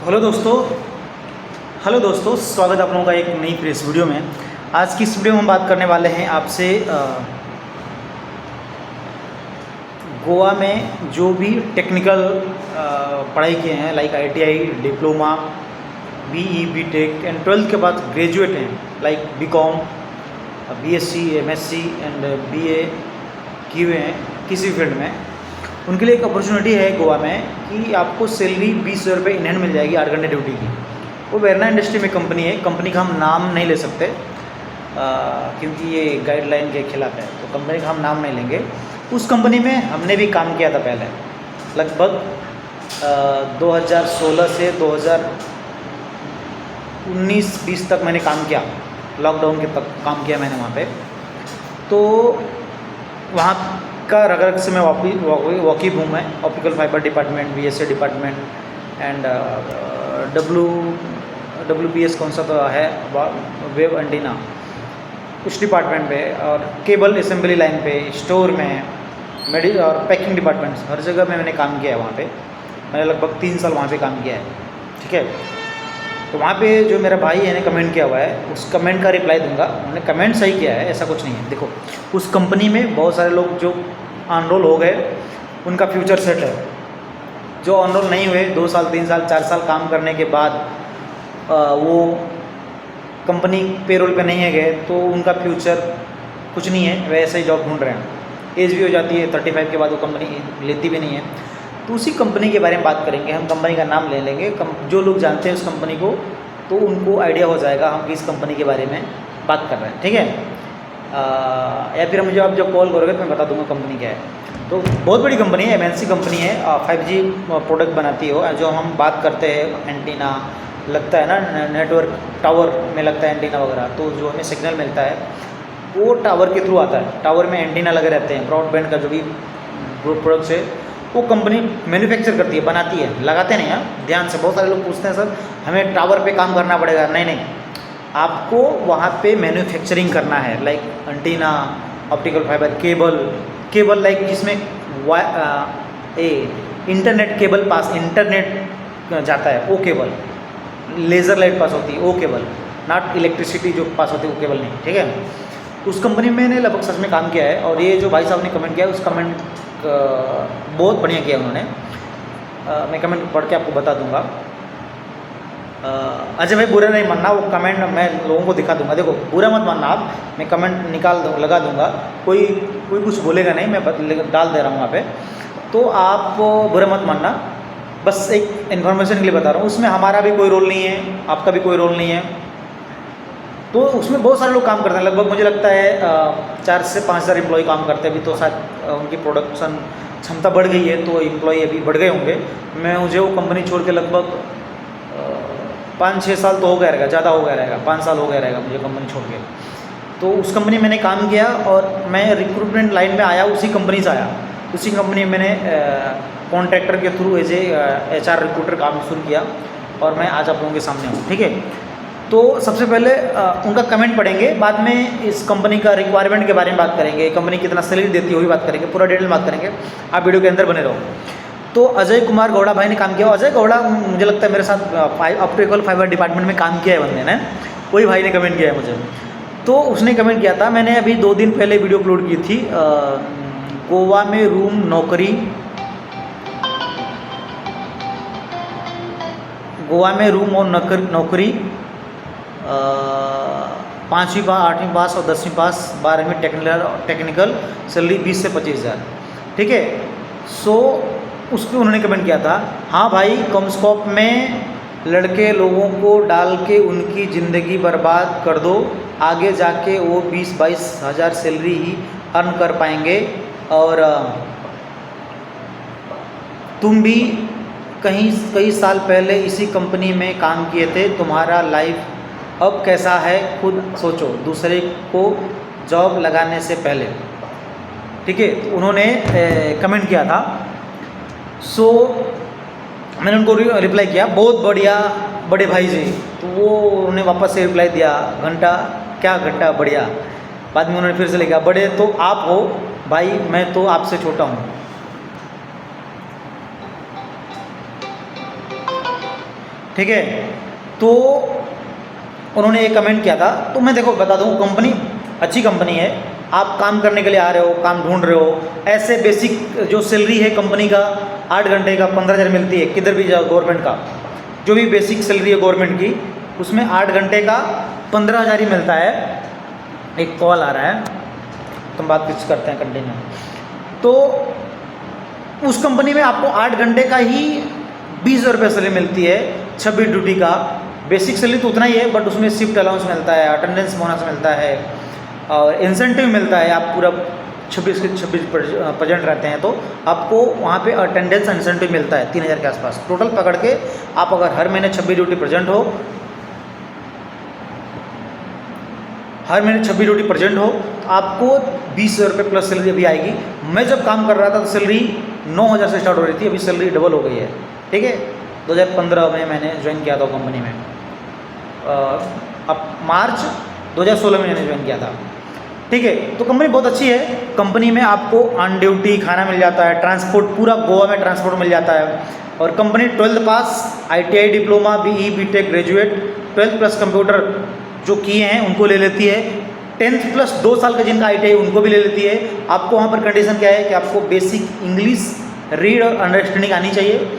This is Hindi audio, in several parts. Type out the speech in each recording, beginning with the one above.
हेलो दोस्तों हेलो दोस्तों, स्वागत है आप लोगों का एक नई प्रेस वीडियो में। आज की इस वीडियो में हम बात करने वाले हैं आपसे गोवा में जो भी टेक्निकल पढ़ाई किए हैं, like ITI, diploma, BE, BTech and 12th के बाद ग्रेजुएट हैं, like BCom, BSc, MSc and BA किए हुए हैं किसी फील्ड में, उनके लिए एक अपॉर्चुनिटी है गोवा में कि आपको सैलरी 20,000 रुपये इन हैंड मिल जाएगी 8 घंटे ड्यूटी की। वो वेरना इंडस्ट्री में कंपनी है, कंपनी का हम नाम नहीं ले सकते क्योंकि ये गाइडलाइन के खिलाफ है, तो कंपनी का हम नाम नहीं लेंगे। उस कंपनी में हमने भी काम किया था पहले, लगभग 2016 से 2019-20 तक मैंने काम किया, लॉकडाउन के तक काम किया मैंने वहाँ पे। तो वहाँ का रग से मैं वाकिफ हूँ। मैं optical fibre department, BSc department and WBS कौन सा तो है, वेब एंटीना, उस डिपार्टमेंट पे, और केबल असेंबली लाइन पे, स्टोर में, और पैकिंग डिपार्टमेंट्स, हर जगह में मैंने काम किया है। वहाँ पे मैंने लगभग 3 साल वहाँ पे काम किया है, ठीक है। तो वहाँ पे जो मेरा भाई है ने कमेंट किया हुआ है, उस कमेंट का रिप्लाई दूंगा। उन्होंने कमेंट सही किया है, ऐसा कुछ नहीं है। देखो, उस कंपनी में बहुत सारे लोग जो अनरोल हो गए उनका फ्यूचर सेट है। जो अनरोल नहीं हुए, 2 साल, 3 साल, 4 साल काम करने के बाद वो कंपनी पेरोल पे नहीं है गए, तो उनका फ्यूचर कुछ नहीं है, वैसे ही जॉब ढूंढ रहे हैं। एज भी हो जाती है 35 के बाद, वो कंपनी लेती भी नहीं है। तो उसी कंपनी के बारे में बात करेंगे हम, कंपनी का नाम ले लेंगे। जो लोग जानते हैं उस कंपनी को, तो उनको आइडिया हो जाएगा हम किस कंपनी के बारे में बात कर रहे हैं, ठीक है। या फिर मुझे आप जब कॉल करोगे तो मैं बता दूंगा कंपनी क्या है। तो बहुत बड़ी कंपनी है, MNC कंपनी है, 5G प्रोडक्ट बनाती हो। जो हम बात करते हैं एंटीना लगता है ना, नेटवर्क टावर में लगता है एंटीना वगैरह, तो जो हमें सिग्नल मिलता है वो टावर के थ्रू आता है। टावर में एंटीना लगे रहते हैं, ब्रॉडबैंड का जो भी प्रोडक्ट्स है वो कंपनी मैन्युफैक्चर करती है, बनाती है, लगाते नहीं। हाँ, ध्यान से, बहुत सारे लोग पूछते हैं सर हमें टावर पे काम करना पड़ेगा। नहीं, आपको वहाँ पे मैन्युफैक्चरिंग करना है, like antenna, optical fibre, cable like जिसमें इंटरनेट केबल पास, इंटरनेट जाता है वो केबल, लेज़र लाइट पास होती है वो केबल, नॉट इलेक्ट्रिसिटी जो पास होती है वो केबल नहीं, ठीक है। उस कंपनी में मैंने लगभग सच में काम किया है। और ये जो भाई साहब ने कमेंट किया है, उस कमेंट बहुत बढ़िया किया उन्होंने। मैं कमेंट पढ़ के आपको बता दूंगा। अजय भाई, बुरा नहीं मानना, वो कमेंट मैं लोगों को दिखा दूंगा। देखो, बुरा मत मानना आप, मैं कमेंट लगा दूंगा, कोई कुछ बोलेगा नहीं, मैं डाल दे रहा हूँ वहाँ पे। तो आप बुरा मत मानना, बस एक इन्फॉर्मेशन के लिए बता रहा हूँ। उसमें हमारा भी कोई रोल नहीं है, आपका भी कोई रोल नहीं है। तो उसमें बहुत सारे लोग काम करते हैं, लगभग मुझे लगता है 4 से 5 हज़ार एम्प्लॉय काम करते हैं। अभी तो शायद उनकी प्रोडक्शन क्षमता बढ़ गई है, तो एम्प्लॉय अभी बढ़ गए होंगे। मुझे वो कंपनी छोड़ के लगभग 5-6 साल तो हो गया रहेगा, ज़्यादा हो गया रहेगा, 5 साल हो गया रहेगा मुझे कंपनी छोड़ के। तो उस कंपनी में मैंने काम किया और मैं रिक्रूटमेंट लाइन में आया, उसी कंपनी से आया। उसी कंपनी में मैंने कॉन्ट्रैक्टर के थ्रू एज HR रिक्रूटर काम शुरू किया, और मैं आज आप लोगों के सामने हूँ, ठीक है। तो सबसे पहले उनका कमेंट पढ़ेंगे, बाद में इस कंपनी का रिक्वायरमेंट के बारे में बात करेंगे, कंपनी कितना सैलरी देती है वो भी बात करेंगे, पूरा डिटेल बात करेंगे। आप वीडियो के अंदर बने रहो। तो अजय कुमार गौड़ा भाई ने काम किया। अजय गौड़ा मुझे लगता है मेरे साथ ऑप्टिकल फाइबर डिपार्टमेंट में काम किया है बंदे ने, वही भाई ने कमेंट किया है मुझे। तो उसने कमेंट किया था, मैंने अभी 2 दिन पहले वीडियो अपलोड की थी, गोवा में रूम नौकरी, गोवा में रूम और नौकरी, 5वीं पास, 8वीं पास और 10वीं पास, 12वीं टेक्निकल, सैलरी 20 से 25 हज़ार, ठीक है। सो उस पर उन्होंने कमेंट किया था, हाँ भाई, कम स्कोप में लड़के लोगों को डाल के उनकी ज़िंदगी बर्बाद कर दो, आगे जाके वो 20-22 हज़ार सैलरी ही अर्न कर पाएंगे। और तुम भी कई साल पहले इसी कंपनी में काम किए थे, तुम्हारा लाइफ अब कैसा है खुद सोचो, दूसरे को जॉब लगाने से पहले, ठीक है। तो उन्होंने कमेंट किया था। सो मैंने उनको रिप्लाई किया, बहुत बढ़िया बड़े भाई जी। तो वो उन्होंने वापस से रिप्लाई दिया, घंटा बढ़िया। बाद में उन्होंने फिर से लिखा, बड़े तो आप हो भाई, मैं तो आपसे छोटा हूँ। ठीक है। तो उन्होंने एक कमेंट किया था, तो मैं देखो बता दूँ, कंपनी अच्छी कंपनी है, आप काम करने के लिए आ रहे हो, काम ढूंढ रहे हो, ऐसे बेसिक जो सैलरी है कंपनी का 8 घंटे का 15,000 मिलती है, किधर भी जाओ गवर्नमेंट का जो भी बेसिक सैलरी है गवर्नमेंट की, उसमें 8 घंटे का 15,000 ही मिलता है। एक कॉल आ रहा है, तुम बात कुछ करते हैं कंटिन्यू। तो उस कंपनी में आपको 8 घंटे का ही 20,000 रुपये सैलरी मिलती है, 26 ड्यूटी का। बेसिक सैलरी तो उतना ही है, बट उसमें शिफ्ट अलाउंस मिलता है, अटेंडेंस बोनस मिलता है और इंसेंटिव मिलता है। आप पूरा 26% रहते हैं तो आपको वहाँ पे अटेंडेंस इंसेंटिव मिलता है 3,000 के आसपास। टोटल पकड़ के आप अगर हर महीने 26 ड्यूटी प्रेजेंट हो, हर महीने 26 ड्यूटी प्रेजेंट हो, तो आपको 20,000 रुपये प्लस सैलरी अभी आएगी। मैं जब काम कर रहा था तो सैलरी 9,000 से स्टार्ट हो रही थी, अभी सैलरी डबल हो गई है। ठीक है, 2015 में मैंने ज्वाइन किया था कंपनी में, अब मार्च 2016 में मैंने ज्वाइन किया था। ठीक है, तो कंपनी बहुत अच्छी है। कंपनी में आपको ऑन ड्यूटी खाना मिल जाता है, ट्रांसपोर्ट पूरा गोवा में ट्रांसपोर्ट मिल जाता है, और company 12th pass, ITI diploma, BE BTech graduate, 12th plus computer जो किए हैं उनको ले लेती है, 10th प्लस 2 साल का जिनका ITI उनको भी ले लेती है। आपको वहाँ पर कंडीशन क्या है कि आपको बेसिक इंग्लिश रीड और अंडरस्टैंडिंग आनी चाहिए,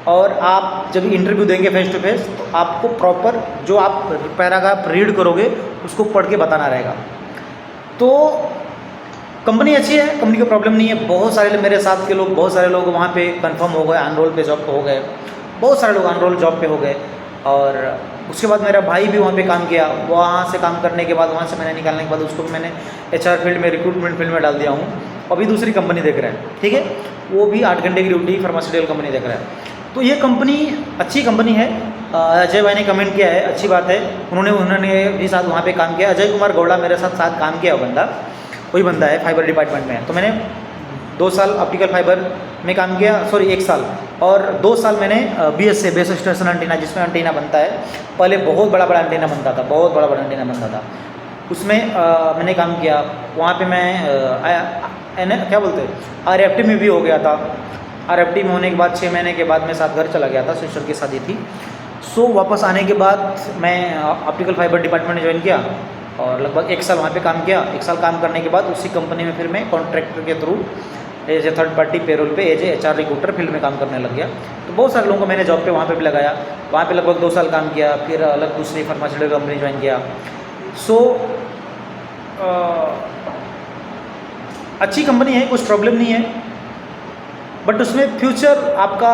और आप जब इंटरव्यू देंगे फेस टू फेस तो आपको प्रॉपर जो आप पैराग्राफ रीड करोगे उसको पढ़ के बताना रहेगा। तो कंपनी अच्छी है, कंपनी का प्रॉब्लम नहीं है। बहुत सारे मेरे साथ के लोग, बहुत सारे लोग वहाँ पे कंफर्म हो गए, अनरोल पे जॉब पे हो गए, बहुत सारे लोग अनरोल जॉब पे हो गए। और उसके बाद मेरा भाई भी वहाँ पे काम किया, वहाँ से काम करने के बाद, वहाँ से मैंने निकालने के बाद उसको भी मैंने HR फील्ड में, रिक्रूटमेंट फील्ड में डाल दिया हूँ। अभी दूसरी कंपनी देख रहा है, ठीक है, वो भी 8 घंटे की ड्यूटी फार्मास्यूटिकल कंपनी देख रहा है। तो ये कंपनी अच्छी कंपनी है। अजय भाई ने कमेंट किया है, अच्छी बात है, उन्होंने भी साथ वहाँ पे काम किया। अजय कुमार गौड़ा मेरे साथ काम किया, वो बंदा वही बंदा है, फाइबर डिपार्टमेंट में। तो मैंने 2 साल ऑप्टिकल फाइबर में काम किया, सॉरी 1 साल, और 2 साल मैंने BS बेस स्टेशन एंटीना, जिसमें एंटीना बनता है, पहले बहुत बड़ा एंटीना बनता था, बहुत बड़ा एंटीना बनता था, उसमें मैंने काम किया। वहाँ पे मैं क्या बोलते हैं, RFT में भी हो गया था। RFT में होने के बाद 6 महीने के बाद मैं साथ घर चला गया था, सिस्टर की शादी थी। सो वापस आने के बाद मैं ऑप्टिकल फाइबर डिपार्टमेंट में ज्वाइन किया और लगभग 1 साल वहाँ पे काम किया। 1 साल काम करने के बाद उसी कंपनी में फिर मैं कॉन्ट्रैक्टर के through as a third party payroll पे as a HR recruiter field में काम करने लग गया। तो बहुत सारे लोगों को मैंने जॉब पे वहाँ पे भी लगाया, वहाँ पे लगभग 2 साल काम किया, फिर अलग दूसरी फार्मास्यूटिकल कंपनी ज्वाइन किया। सो अच्छी कंपनी है, कुछ प्रॉब्लम नहीं है, बट उसमें फ्यूचर आपका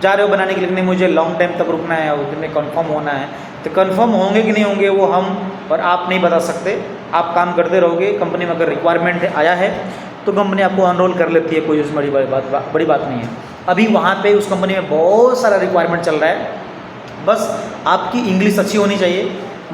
जा रहे हो बनाने के लिए, नहीं मुझे लॉन्ग टाइम तक रुकना है और उसमें कंफर्म होना है, तो कंफर्म होंगे कि नहीं होंगे वो हम और आप नहीं बता सकते। आप काम करते रहोगे, कंपनी में अगर रिक्वायरमेंट आया है तो कंपनी आपको अनरोल कर लेती है, कोई उसमें बड़ी बात नहीं है। अभी वहाँ पे उस कंपनी में बहुत सारा रिक्वायरमेंट चल रहा है, बस आपकी इंग्लिश अच्छी होनी चाहिए,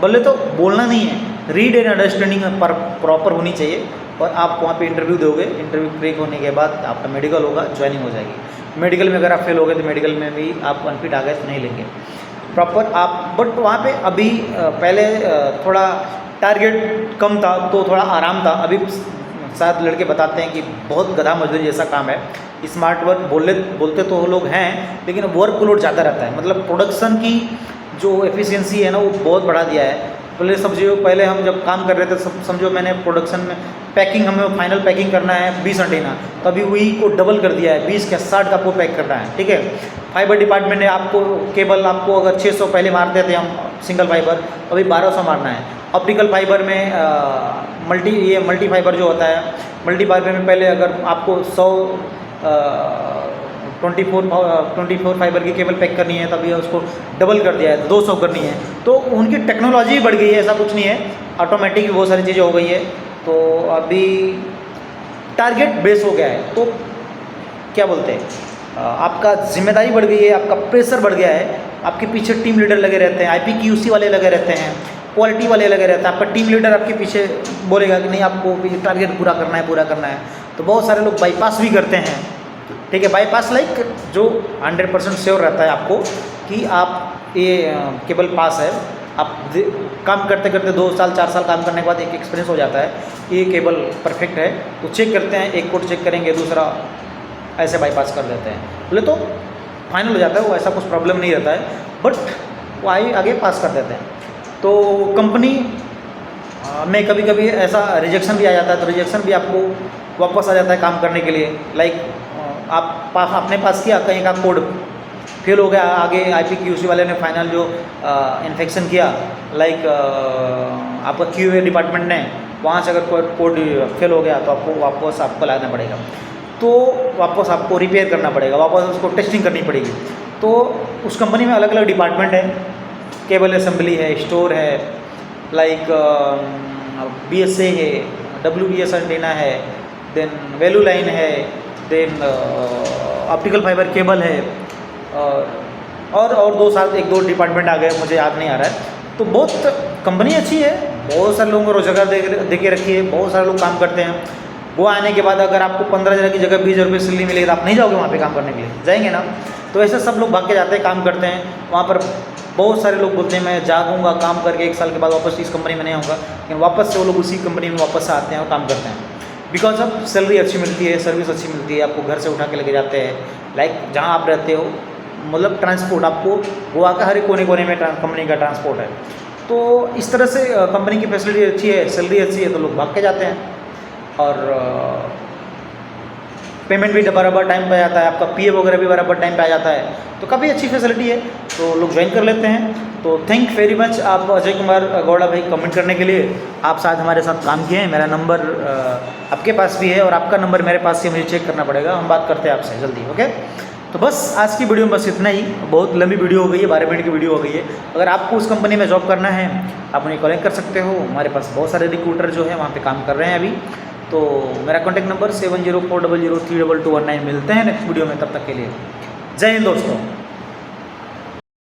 बोले तो बोलना नहीं है, रीड एंड अंडरस्टैंडिंग पर प्रॉपर होनी चाहिए। और आप वहाँ पे इंटरव्यू दोगे, इंटरव्यू क्लिक होने के बाद आपका मेडिकल होगा, ज्वाइनिंग हो जाएगी। मेडिकल में अगर आप फेल हो गए तो मेडिकल में भी आप अनफिट आ गए तो नहीं लेंगे प्रॉपर आप। बट वहाँ पे अभी पहले थोड़ा टारगेट कम था तो थोड़ा आराम था। अभी शायद लड़के बताते हैं कि बहुत गधा मजदूरी जैसा काम है, स्मार्ट वर्क बोलते तो लोग हैं, लेकिन वर्क लोड ज़्यादा रहता है। मतलब प्रोडक्शन की जो एफिशिएंसी है ना वो बहुत बढ़ा दिया है। पहले समझिए, पहले हम जब काम कर रहे थे, समझो मैंने प्रोडक्शन में पैकिंग, हमें फाइनल पैकिंग करना है 20 एंटीना, तो अभी वही को डबल कर दिया है, 20 का 60 का आपको पैक करना है, ठीक है। फाइबर डिपार्टमेंट ने आपको केबल, आपको अगर 600 पहले मारते थे हम सिंगल फाइबर, अभी 1200 मारना है। ऑप्टिकल फाइबर में मल्टी फाइबर जो होता है, मल्टी फाइबर में पहले अगर आपको 24 फाइबर की केबल पैक करनी है, तभी उसको डबल कर दिया है, 200 करनी है। तो उनकी टेक्नोलॉजी बढ़ गई है, ऐसा कुछ नहीं है, ऑटोमेटिक बहुत सारी चीज़ें हो गई है। तो अभी टारगेट बेस हो गया है, तो क्या बोलते हैं, आपका जिम्मेदारी बढ़ गई है, आपका प्रेशर बढ़ गया है, आपके पीछे टीम लीडर लगे रहते हैं, IPQC वाले लगे रहते हैं, क्वालिटी वाले लगे रहते हैं। आपका टीम लीडर आपके पीछे बोलेगा कि नहीं आपको ये टारगेट पूरा करना है। तो बहुत सारे लोग बाईपास भी करते हैं, ठीक है। बाईपास लाइक जो 100% श्योर रहता है आपको कि आप ये केबल पास है, आप काम करते करते 2 साल 4 साल काम करने के बाद एक एक्सपीरियंस हो जाता है कि ये केबल परफेक्ट है, तो चेक करते हैं, एक कोड चेक करेंगे, दूसरा ऐसे बाईपास कर देते हैं। बोले तो फाइनल हो जाता है, वो ऐसा कुछ प्रॉब्लम नहीं रहता है, बट वो आगे पास कर देते हैं। तो कंपनी में कभी कभी ऐसा रिजेक्शन भी आ जाता है, तो रिजेक्शन भी आपको वापस आ जाता है काम करने के लिए। लाइक आपने पास किया, कहीं का कोड फेल हो गया, आगे IPQC वाले ने फाइनल जो इन्फेक्शन किया, लाइक आपका QA डिपार्टमेंट ने, वहाँ से अगर कोड फेल हो गया तो आपको वापस आपको लाना पड़ेगा, तो वापस आपको रिपेयर करना पड़ेगा, वापस उसको टेस्टिंग करनी पड़ेगी। तो उस कंपनी में अलग अलग डिपार्टमेंट है, केबल असेंबली है, स्टोर है, लाइक BSA है, WBS एंटीना है, देन वैल्यू लाइन है, देन ऑप्टिकल फाइबर केबल है, और एक दो डिपार्टमेंट आ गए, मुझे याद नहीं आ रहा है। तो बहुत कंपनी अच्छी है, बहुत सारे लोगों को रोजगार दे के रखी है, बहुत सारे लोग काम करते हैं। वो आने के बाद अगर आपको 15,000 की जगह 20,000 रुपये सैलरी मिलेगी तो आप नहीं जाओगे वहाँ पे काम करने के लिए, जाएंगे ना? तो ऐसे सब लोग भाग के जाते हैं, काम करते हैं वहाँ पर। बहुत सारे लोग बोलते हैं मैं जागूंगा काम करके 1 साल के बाद वापस इस कंपनी में नहीं आऊँगा, लेकिन वापस से वो लोग उसी कंपनी में वापस आते हैं और काम करते हैं, बिकॉज अब सैलरी अच्छी मिलती है, सर्विस अच्छी मिलती है, आपको घर से उठा के लेके जाते हैं, लाइक जहाँ आप रहते हो, मतलब ट्रांसपोर्ट आपको गोवा का हर एक कोने कोने में कंपनी का ट्रांसपोर्ट है। तो इस तरह से कंपनी की फैसिलिटी अच्छी है, सैलरी अच्छी है, तो लोग भाग के जाते हैं। और पेमेंट भी बराबर टाइम पे आ जाता है, आपका PF वगैरह भी बराबर टाइम पे आ जाता है, तो काफ़ी अच्छी फैसिलिटी है, तो लोग ज्वाइन कर लेते हैं। तो थैंक वेरी मच आप अजय कुमार गौड़ा भाई कमेंट करने के लिए। आप शायद हमारे साथ काम किए हैं, मेरा नंबर आपके पास भी है और आपका नंबर मेरे पास से, मुझे चेक करना पड़ेगा, हम बात करते हैं आपसे जल्दी, ओके? तो बस आज की वीडियो में बस इतना ही, बहुत लंबी वीडियो हो गई है, 12 मिनट की वीडियो हो गई है। अगर आपको उस कंपनी में जॉब करना है आप मुझे कॉल कर सकते हो, हमारे पास बहुत सारे रिक्रूटर जो है वहाँ पे काम कर रहे हैं अभी। तो मेरा कॉन्टैक्ट नंबर 7040032219। मिलते हैं नेक्स्ट वीडियो में, तब तक के लिए जय हिंद दोस्तों।